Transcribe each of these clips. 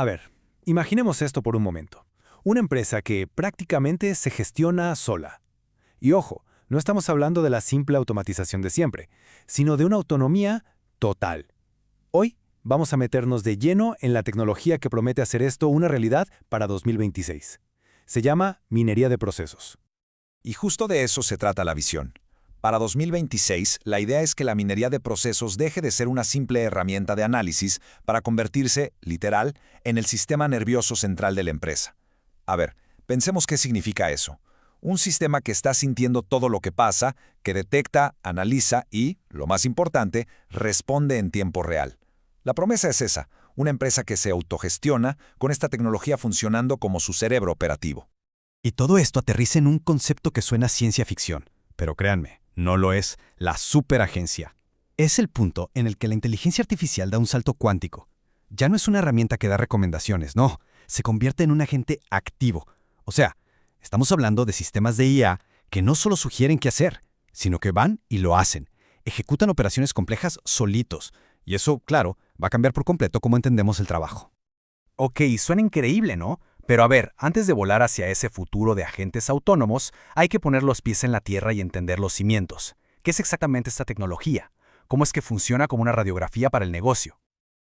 A ver, imaginemos esto por un momento. Una empresa que prácticamente se gestiona sola. Y ojo, no estamos hablando de la simple automatización de siempre, sino de una autonomía total. Hoy vamos a meternos de lleno en la tecnología que promete hacer esto una realidad para 2026. Se llama minería de procesos. Y justo de eso se trata la visión. Para 2026, la idea es que la minería de procesos deje de ser una simple herramienta de análisis para convertirse, literal, en el sistema nervioso central de la empresa. A ver, pensemos qué significa eso. Un sistema que está sintiendo todo lo que pasa, que detecta, analiza y, lo más importante, responde en tiempo real. La promesa es esa, una empresa que se autogestiona con esta tecnología funcionando como su cerebro operativo. Y todo esto aterriza en un concepto que suena a ciencia ficción, pero créanme, no lo es, la superagencia. Es el punto en el que la inteligencia artificial da un salto cuántico. Ya no es una herramienta que da recomendaciones, no, se convierte en un agente activo. O sea, estamos hablando de sistemas de IA que no solo sugieren qué hacer, sino que van y lo hacen. Ejecutan operaciones complejas solitos. Y eso, claro, va a cambiar por completo cómo entendemos el trabajo. Ok, suena increíble, ¿no? Pero a ver, antes de volar hacia ese futuro de agentes autónomos, hay que poner los pies en la tierra y entender los cimientos. ¿Qué es exactamente esta tecnología? ¿Cómo es que funciona como una radiografía para el negocio?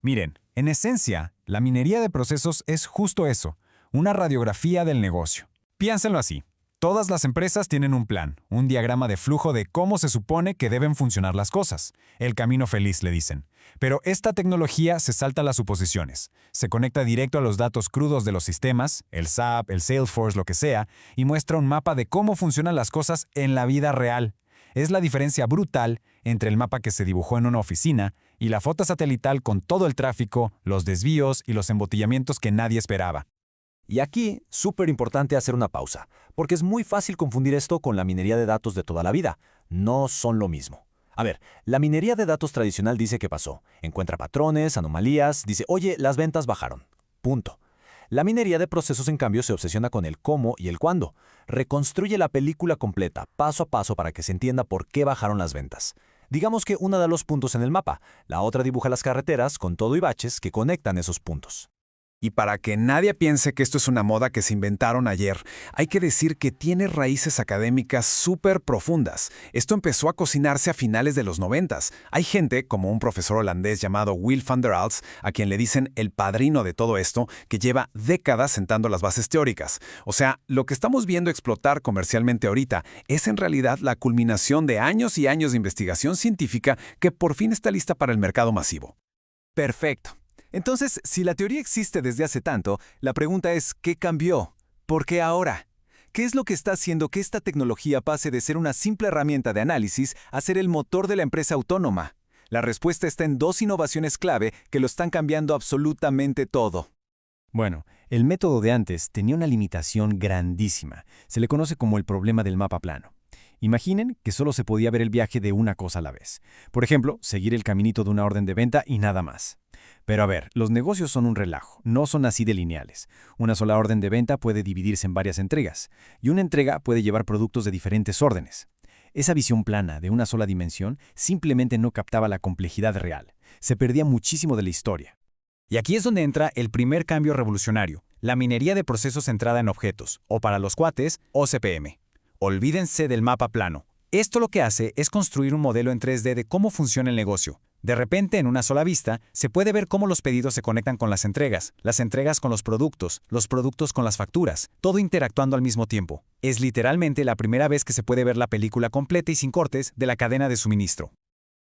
Miren, en esencia, la minería de procesos es justo eso, una radiografía del negocio. Piénsenlo así. Todas las empresas tienen un plan, un diagrama de flujo de cómo se supone que deben funcionar las cosas. El camino feliz, le dicen. Pero esta tecnología se salta las suposiciones. Se conecta directo a los datos crudos de los sistemas, el SAP, el Salesforce, lo que sea, y muestra un mapa de cómo funcionan las cosas en la vida real. Es la diferencia brutal entre el mapa que se dibujó en una oficina y la foto satelital con todo el tráfico, los desvíos y los embotellamientos que nadie esperaba. Y aquí, súper importante hacer una pausa, porque es muy fácil confundir esto con la minería de datos de toda la vida. No son lo mismo. A ver, la minería de datos tradicional dice qué pasó. Encuentra patrones, anomalías, dice, oye, las ventas bajaron. Punto. La minería de procesos, en cambio, se obsesiona con el cómo y el cuándo. Reconstruye la película completa, paso a paso, para que se entienda por qué bajaron las ventas. Digamos que una da los puntos en el mapa, la otra dibuja las carreteras con todo y baches que conectan esos puntos. Y para que nadie piense que esto es una moda que se inventaron ayer, hay que decir que tiene raíces académicas súper profundas. Esto empezó a cocinarse a finales de los 90s. Hay gente, como un profesor holandés llamado Will van der Aalst, a quien le dicen el padrino de todo esto, que lleva décadas sentando las bases teóricas. O sea, lo que estamos viendo explotar comercialmente ahorita es en realidad la culminación de años y años de investigación científica que por fin está lista para el mercado masivo. Perfecto. Entonces, si la teoría existe desde hace tanto, la pregunta es, ¿qué cambió? ¿Por qué ahora? ¿Qué es lo que está haciendo que esta tecnología pase de ser una simple herramienta de análisis a ser el motor de la empresa autónoma? La respuesta está en dos innovaciones clave que lo están cambiando absolutamente todo. Bueno, el método de antes tenía una limitación grandísima. Se le conoce como el problema del mapa plano. Imaginen que solo se podía ver el viaje de una cosa a la vez. Por ejemplo, seguir el caminito de una orden de venta y nada más. Pero a ver, los negocios son un relajo, no son así de lineales. Una sola orden de venta puede dividirse en varias entregas, y una entrega puede llevar productos de diferentes órdenes. Esa visión plana de una sola dimensión simplemente no captaba la complejidad real. Se perdía muchísimo de la historia. Y aquí es donde entra el primer cambio revolucionario, la minería de procesos centrada en objetos, o para los cuates, OCPM. Olvídense del mapa plano. Esto lo que hace es construir un modelo en 3D de cómo funciona el negocio. De repente, en una sola vista, se puede ver cómo los pedidos se conectan con las entregas con los productos con las facturas, todo interactuando al mismo tiempo. Es literalmente la primera vez que se puede ver la película completa y sin cortes de la cadena de suministro.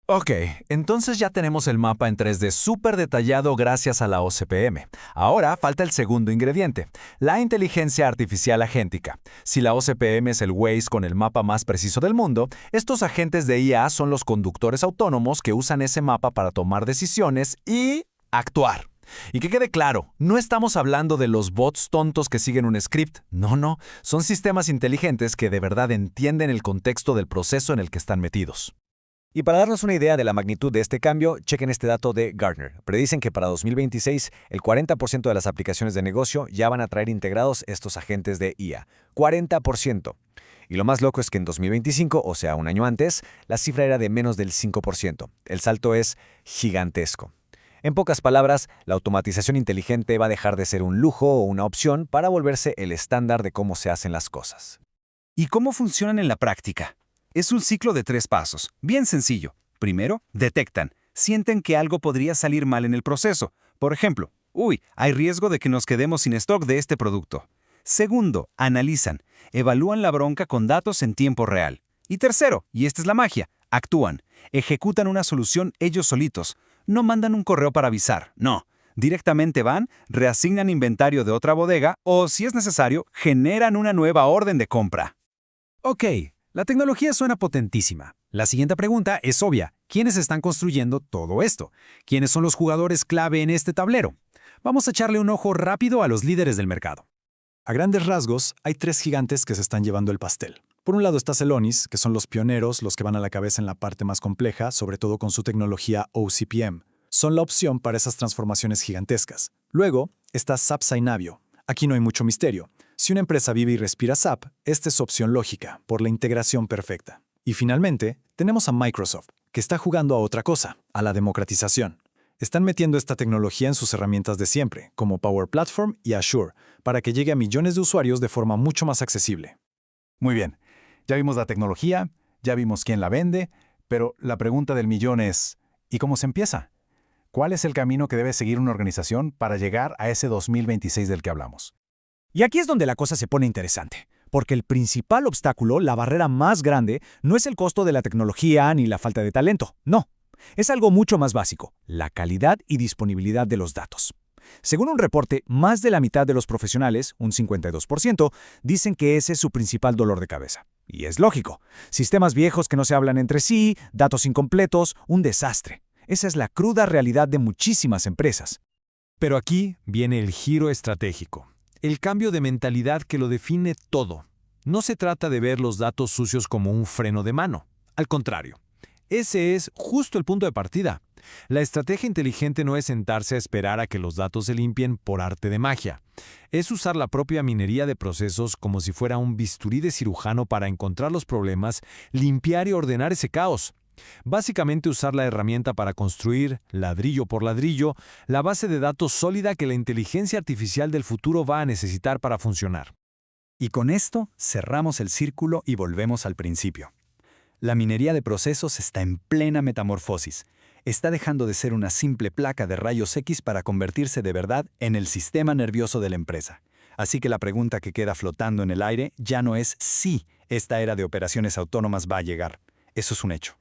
Ok, entonces ya tenemos el mapa en 3D súper detallado gracias a la OCPM. Ahora falta el segundo ingrediente, la inteligencia artificial agéntica. Si la OCPM es el Waze con el mapa más preciso del mundo, estos agentes de IA son los conductores autónomos que usan ese mapa para tomar decisiones y actuar. Y que quede claro, no estamos hablando de los bots tontos que siguen un script. No, son sistemas inteligentes que de verdad entienden el contexto del proceso en el que están metidos. Y para darnos una idea de la magnitud de este cambio, chequen este dato de Gartner. Predicen que para 2026, el 40% de las aplicaciones de negocio ya van a traer integrados estos agentes de IA. 40%. Y lo más loco es que en 2025, o sea, un año antes, la cifra era de menos del 5%. El salto es gigantesco. En pocas palabras, la automatización inteligente va a dejar de ser un lujo o una opción para volverse el estándar de cómo se hacen las cosas. ¿Y cómo funcionan en la práctica? Es un ciclo de 3 pasos, bien sencillo. Primero, detectan. Sienten que algo podría salir mal en el proceso. Por ejemplo, hay riesgo de que nos quedemos sin stock de este producto. Segundo, analizan. Evalúan la bronca con datos en tiempo real. Y tercero, y esta es la magia, actúan. Ejecutan una solución ellos solitos. No mandan un correo para avisar, no. Directamente van, reasignan inventario de otra bodega o, si es necesario, generan una nueva orden de compra. Ok, la tecnología suena potentísima. La siguiente pregunta es obvia. ¿Quiénes están construyendo todo esto? ¿Quiénes son los jugadores clave en este tablero? Vamos a echarle un ojo rápido a los líderes del mercado. A grandes rasgos, hay 3 gigantes que se están llevando el pastel. Por un lado está Celonis, que son los pioneros, los que van a la cabeza en la parte más compleja, sobre todo con su tecnología OCPM. Son la opción para esas transformaciones gigantescas. Luego está SAP Synavio. Aquí no hay mucho misterio. Si una empresa vive y respira SAP, esta es su opción lógica, por la integración perfecta. Y finalmente, tenemos a Microsoft, que está jugando a otra cosa, a la democratización. Están metiendo esta tecnología en sus herramientas de siempre, como Power Platform y Azure, para que llegue a millones de usuarios de forma mucho más accesible. Muy bien, ya vimos la tecnología, ya vimos quién la vende, pero la pregunta del millón es, ¿y cómo se empieza? ¿Cuál es el camino que debe seguir una organización para llegar a ese 2026 del que hablamos? Y aquí es donde la cosa se pone interesante, porque el principal obstáculo, la barrera más grande, no es el costo de la tecnología ni la falta de talento, no. Es algo mucho más básico, la calidad y disponibilidad de los datos. Según un reporte, más de la mitad de los profesionales, un 52%, dicen que ese es su principal dolor de cabeza. Y es lógico. Sistemas viejos que no se hablan entre sí, datos incompletos, un desastre. Esa es la cruda realidad de muchísimas empresas. Pero aquí viene el giro estratégico, el cambio de mentalidad que lo define todo. No se trata de ver los datos sucios como un freno de mano. Al contrario, ese es justo el punto de partida. La estrategia inteligente no es sentarse a esperar a que los datos se limpien por arte de magia. Es usar la propia minería de procesos como si fuera un bisturí de cirujano para encontrar los problemas, limpiar y ordenar ese caos. Básicamente usar la herramienta para construir, ladrillo por ladrillo, la base de datos sólida que la inteligencia artificial del futuro va a necesitar para funcionar. Y con esto cerramos el círculo y volvemos al principio. La minería de procesos está en plena metamorfosis. Está dejando de ser una simple placa de rayos X para convertirse de verdad en el sistema nervioso de la empresa. Así que la pregunta que queda flotando en el aire ya no es si esta era de operaciones autónomas va a llegar. Eso es un hecho.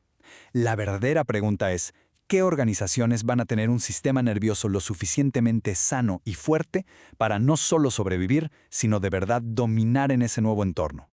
La verdadera pregunta es, ¿qué organizaciones van a tener un sistema nervioso lo suficientemente sano y fuerte para no solo sobrevivir, sino de verdad dominar en ese nuevo entorno?